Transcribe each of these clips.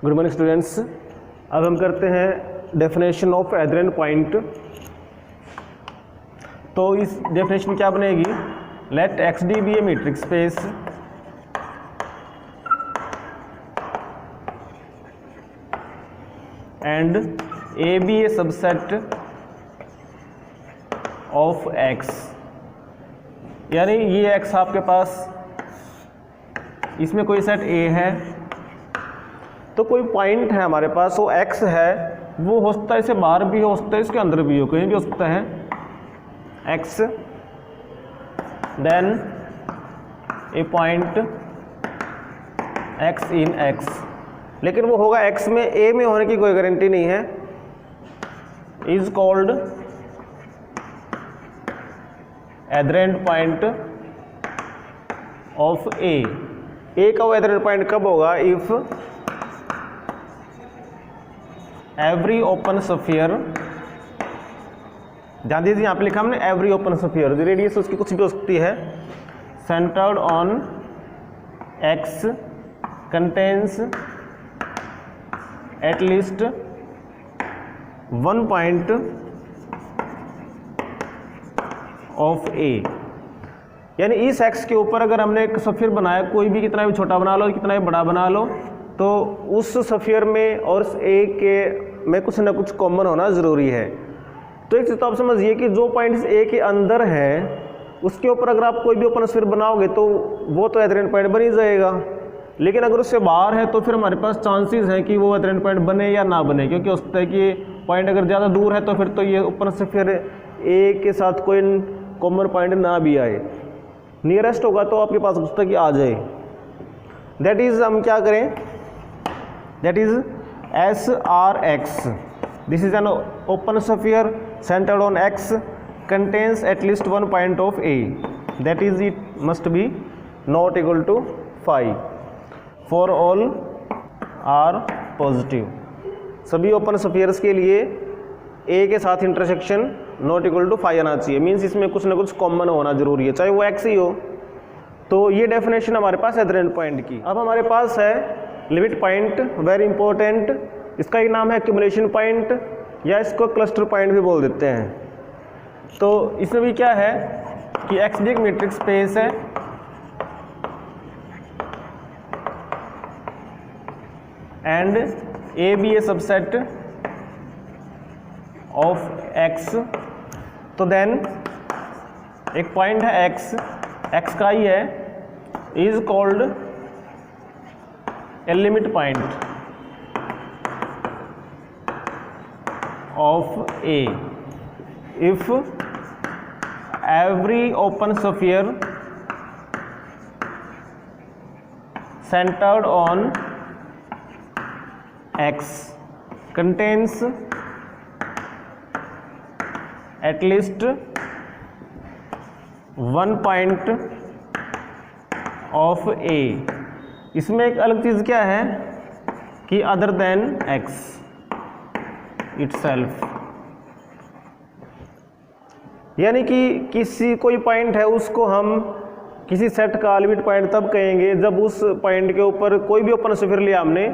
Good morning students. अब हम करते हैं डेफिनेशन ऑफ एड्रेन पॉइंट। तो इस डेफिनेशन क्या बनेगी, let X D be a metric space and A B a subset of X. यानी ये एक्स आपके पास, इसमें कोई सेट ए है, तो कोई पॉइंट है हमारे पास, वो एक्स है, वो हो सकता है इसे बाहर भी हो सकता है, इसके अंदर भी हो, कहीं भी हो सकता है एक्स। देन ए पॉइंट एक्स इन एक्स, लेकिन वो होगा एक्स में, ए में होने की कोई गारंटी नहीं है। इज कॉल्ड एड्रेंट पॉइंट ऑफ ए का वो एड्रेंट पॉइंट कब होगा, इफ एवरी ओपन स्फीयर, ध्यान दीजिए यहाँ पे लिखा हमने एवरी ओपन स्फीयर, रेडियस उसकी कुछ भी हो सकती है, centered on X contains at least one point of A. यानी इस एक्स के ऊपर अगर हमने एक स्फीयर बनाया, कोई भी कितना भी छोटा बना लो, कितना भी बड़ा बना लो, तो उस स्फीयर में और ए के में कुछ ना कुछ कॉमन होना ज़रूरी है। तो एक चीज़ तो आप समझिए कि जो पॉइंट्स ए के अंदर है उसके ऊपर अगर आप कोई भी ओपन स्फीयर बनाओगे तो वो तो एड्रेंट पॉइंट बन ही जाएगा, लेकिन अगर उससे बाहर है तो फिर हमारे पास चांसेस हैं कि वो एड्रेंट पॉइंट बने या ना बने, क्योंकि हो सकता है कि पॉइंट अगर ज़्यादा दूर है तो फिर तो ये ओपन स्फीयर ए के साथ कोई कॉमन पॉइंट ना भी आए, नियरेस्ट होगा तो आपके पास हो सकता है कि आ जाए। दैट इज़ हम क्या करें, that is S R x, this is an open sphere centered on x contains at least one point of a, that is it must be not equal to 5 for all are positive। सभी open spheres के लिए a के साथ intersection not equal to 5 आना चाहिए, means इसमें कुछ ना कुछ कॉमन होना जरूरी है, चाहे वो x ही हो। तो ये डेफिनेशन हमारे पास एड्रेंट पॉइंट की। अब हमारे पास है लिमिट पॉइंट, वेरी इंपॉर्टेंट, इसका एक नाम है एक्यूमुलेशन पॉइंट या इसको क्लस्टर पॉइंट भी बोल देते हैं। तो इसमें भी क्या है कि एक्स डी एक मीट्रिक स्पेस है and A B a subset of X. तो देन एक पॉइंट है एक्स का ही है, is called a limit point of A if every open sphere centered on X contains at least one point of A। इसमें एक अलग चीज़ क्या है कि अदर देन X itself, यानी कि किसी कोई पॉइंट है उसको हम किसी सेट का लिमिट पॉइंट तब कहेंगे जब उस पॉइंट के ऊपर कोई भी ओपन स्फीयर लिया हमने,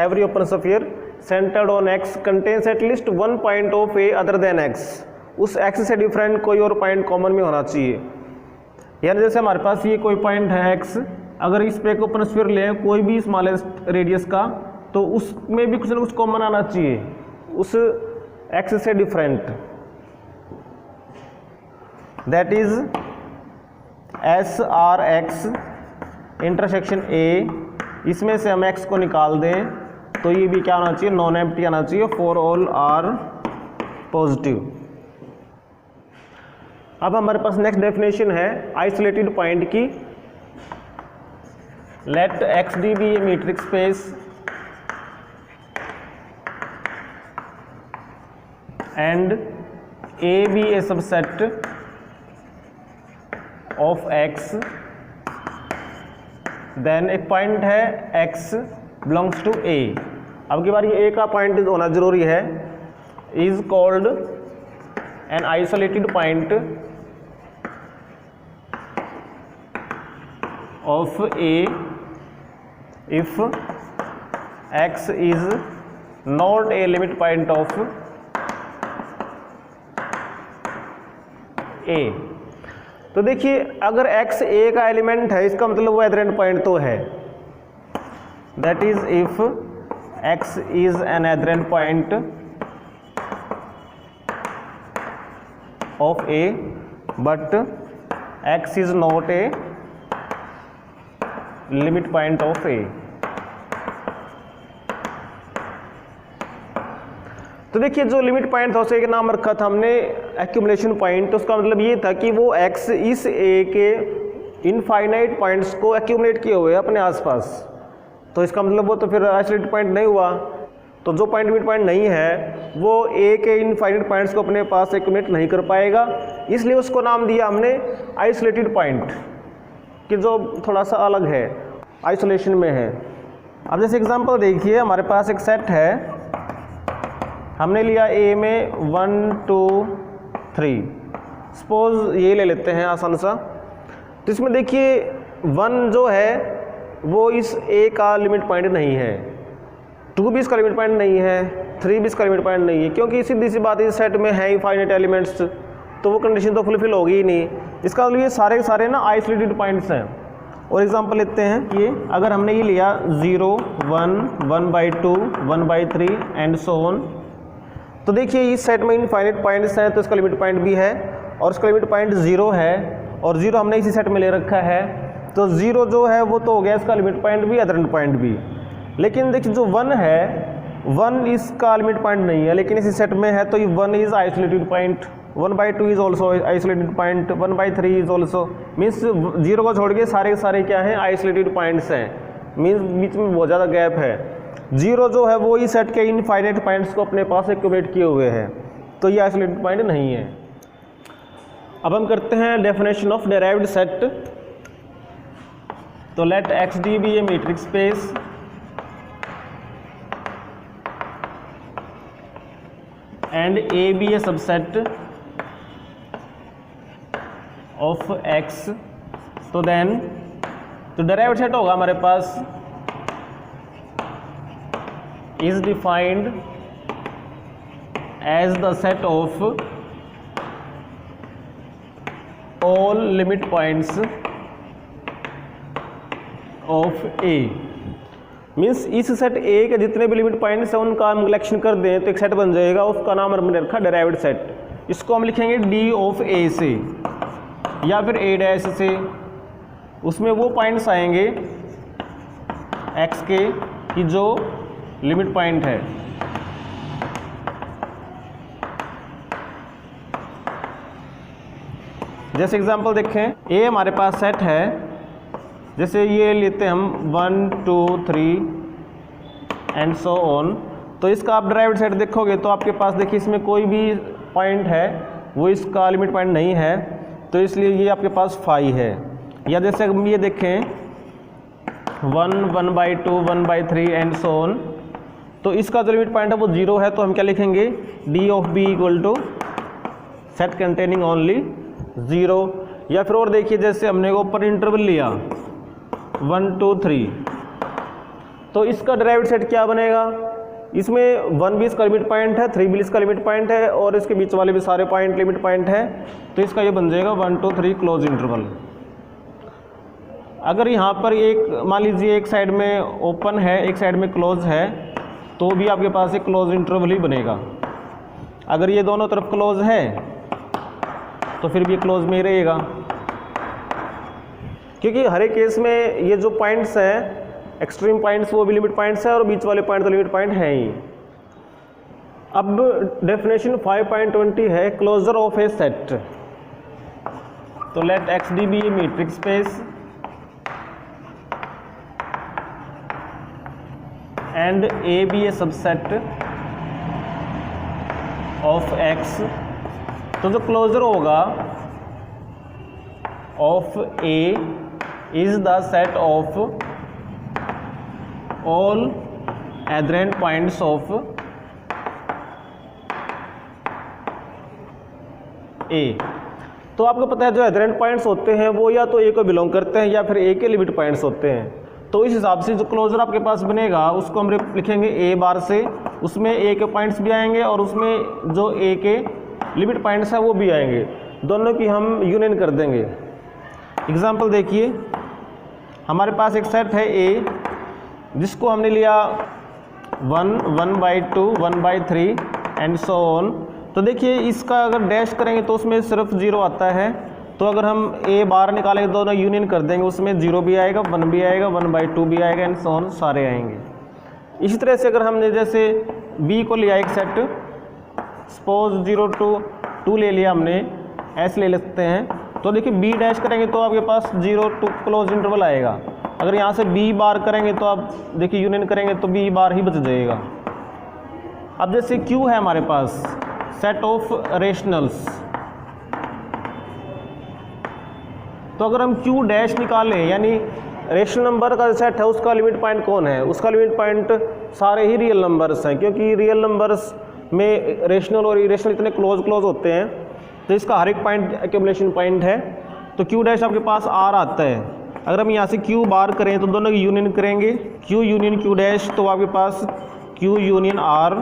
every open sphere centred on X contains at least one point of A other than x, उस एक्स से डिफरेंट कोई और पॉइंट कॉमन में होना चाहिए। यानी जैसे हमारे पास ये कोई पॉइंट है एक्स, अगर इस पे एक ओपन स्फीयर लें कोई भी स्मॉलेस्ट रेडियस का, तो उसमें भी कुछ ना कुछ कॉमन आना चाहिए उस एक्स से different. That is S R x intersection A, इसमें से हम एक्स को निकाल दें तो ये भी क्या आना चाहिए, नॉन एम्प्टी आना चाहिए, फॉर ऑल आर पॉजिटिव। अब हमारे पास नेक्स्ट डेफिनेशन है आइसोलेटेड पॉइंट की। Let X D be a metric space and A be a subset of X, then एक पॉइंट है X belongs to A। अब की बार ये A का पॉइंट होना जरूरी है, is called an isolated point of A if x is not a limit point of A. तो देखिए अगर x a का एलिमेंट है इसका मतलब वो एडरेंट पॉइंट तो है, that is if x is an adherent point of a but x is not a limit point of a। तो देखिए जो लिमिट पॉइंट था उसे एक नाम रखा था हमने एक्यूमुलेशन पॉइंट। उसका मतलब ये था कि वो x इस a के इनफाइनाइट पॉइंट्स को एक्यूमुलेट किए हुए अपने आसपास। तो इसका मतलब वो तो फिर आइसोलेटेड पॉइंट नहीं हुआ। तो जो पॉइंट लिमिट पॉइंट नहीं है वो a के इनफाइनाइट पॉइंट्स को अपने पास एक्यूमुलेट नहीं कर पाएगा, इसलिए उसको नाम दिया हमने आइसोलेटेड पॉइंट, कि जो थोड़ा सा अलग है, आइसोलेशन में है। अब जैसे एग्जांपल देखिए, हमारे पास एक सेट है, हमने लिया A में 1 2 3, सपोज ये ले लेते हैं आसान सा। तो इसमें देखिए 1 जो है वो इस A का लिमिट पॉइंट नहीं है, 2 भी इसका लिमिट पॉइंट नहीं है, 3 भी इसका लिमिट पॉइंट नहीं है, क्योंकि सीधी सी बात इस सेट में है ही फाइनाइट एलिमेंट्स, तो वो कंडीशन तो फुलफिल होगी ही नहीं। इसका मतलब ये सारे के सारे ना आइसोलेटेड पॉइंट्स हैं। और एग्जांपल लेते हैं, ये अगर हमने ये लिया 0 1 1/2 1/3 एंड सो ऑन। तो देखिए इस सेट में इनफाइनाइट पॉइंट्स हैं, तो इसका लिमिट पॉइंट भी है और इसका लिमिट पॉइंट 0 है, और 0 हमने इसी सेट में ले रखा है। तो 0 जो है वो तो हो गया इसका लिमिट पॉइंट भी, एडरेंट पॉइंट भी। लेकिन देखिए जो 1 है, 1 इसका लिमिट पॉइंट नहीं है, लेकिन इसी सेट में है, तो ये 1 is isolated point, 1/2 is also isolated point, 1/3 is also, means 0 को छोड़ के सारे क्या हैं, आइसोलेटेड पॉइंट्स हैं, मीन्स बीच में बहुत ज़्यादा गैप है। 0 जो है वो इस सेट के इनफाइनाइट पॉइंट्स को अपने पास एक्यूमुलेट किए हुए हैं, तो ये आइसोलेटेड पॉइंट नहीं है। अब हम करते हैं डेफिनेशन ऑफ डेराइव्ड सेट। तो let XD be a metric space and A be a subset of X। तो देन तो डेराइव्ड सेट होगा हमारे पास is defined as the set of all limit points of A। Means इस set A के जितने भी लिमिट पॉइंट्स हैं उनका हम कलेक्शन कर दें तो एक सेट बन जाएगा, उसका नाम हमने रखा डेराइव्ड सेट। इसको हम लिखेंगे D ऑफ A से या फिर A डैश से। उसमें वो पॉइंट्स आएंगे X के कि जो लिमिट पॉइंट है। जैसे एग्जांपल देखें, A हमारे पास सेट है, जैसे ये लेते हैं हम 1 2 3 एंड सो ऑन। तो इसका आप डेराइव्ड सेट देखोगे तो आपके पास देखिए इसमें कोई भी पॉइंट है वो इसका लिमिट पॉइंट नहीं है, तो इसलिए ये आपके पास फाई है। या जैसे हम ये देखें 1 1/2 1/3 एंड सो ऑन, तो इसका जो लिमिट पॉइंट है वो 0 है, तो हम क्या लिखेंगे, D of B equal to set containing only 0। या फिर और देखिए, जैसे हमने ऊपर इंटरवल लिया 1 2 3, तो इसका डेराइव्ड सेट क्या बनेगा, इसमें 1 भी इसका लिमिट पॉइंट है, 3 भी इसका लिमिट पॉइंट है, और इसके बीच वाले भी सारे पॉइंट लिमिट पॉइंट है, तो इसका ये बन जाएगा 1 2 3 क्लोज इंटरवल। अगर यहाँ पर एक मान लीजिए एक साइड में ओपन है एक साइड में क्लोज है, तो भी आपके पास एक क्लोज इंटरवल ही बनेगा। अगर ये दोनों तरफ क्लोज है तो फिर भी क्लोज में ही रहेगा, क्योंकि हर एक केस में ये जो पॉइंट्स हैं एक्सट्रीम पॉइंट्स वो भी लिमिट पॉइंट्स है और बीच वाले पॉइंट तो लिमिट पॉइंट है ही। अब डेफिनेशन 5.20 है क्लोजर ऑफ ए सेट। तो let XD be a metric space and A be a subset of X। तो जो क्लोजर होगा of A is the set of all adherent points of A। तो आपको पता है जो एडरेंट पॉइंट्स होते हैं वो या तो A को बिलोंग करते हैं या फिर A के लिमिट पॉइंट्स होते हैं। तो इस हिसाब से जो क्लोजर आपके पास बनेगा उसको हम लिखेंगे ए बार से, उसमें ए के पॉइंट्स भी आएंगे और उसमें जो ए के लिमिट पॉइंट्स है वो भी आएंगे, दोनों की हम यूनियन कर देंगे। एग्जांपल देखिए, हमारे पास एक सेट है ए जिसको हमने लिया 1, 1/2, 1/3 एंड सो ऑन। तो देखिए इसका अगर डैश करेंगे तो उसमें सिर्फ 0 आता है, तो अगर हम ए बार निकालेंगे तो दोनों यूनियन कर देंगे, उसमें 0 भी आएगा, 1 भी आएगा, 1/2 भी आएगा एंड सो ऑन, सारे आएंगे। इसी तरह से अगर हमने जैसे बी को लिया एक सेट, सपोज 0 to 2 ले लिया हमने, ऐसे ले सकते हैं, तो देखिए बी डैश करेंगे तो आपके पास 0 to क्लोज इंटरवल आएगा। अगर यहाँ से बी बार करेंगे तो आप देखिए यूनियन करेंगे तो बी बार ही बच जाएगा। अब जैसे क्यू है हमारे पास सेट ऑफ रेशनल्स, तो अगर हम क्यू डैश निकालें यानी रेशनल नंबर का सेट है उसका लिमिट पॉइंट कौन है, उसका लिमिट पॉइंट सारे ही रियल नंबर्स हैं, क्योंकि रियल नंबर्स में रेशनल और इरेशनल इतने क्लोज होते हैं, तो इसका हर एक पॉइंट एक्यूमुलेशन पॉइंट है। तो क्यू डैश आपके पास आर आता है। अगर हम यहाँ से क्यू बार करें तो दोनों की यूनियन करेंगे, क्यू यूनियन क्यू डैश, तो आपके पास क्यू यूनियन आर,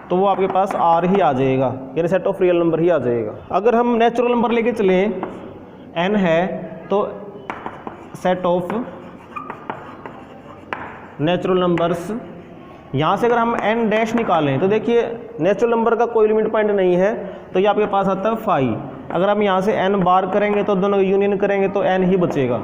तो वो आपके पास आर ही आ जाएगा, यानी सेट ऑफ रियल नंबर ही आ जाएगा। अगर हम नेचुरल नंबर लेके चलें, एन है तो सेट ऑफ नेचुरल नंबर्स, यहाँ से अगर हम एन डैश निकालें तो देखिए नेचुरल नंबर का कोई लिमिट पॉइंट नहीं है, तो ये आपके पास आता है 5। अगर हम यहाँ से एन बार करेंगे तो दोनों यूनियन करेंगे तो एन ही बचेगा।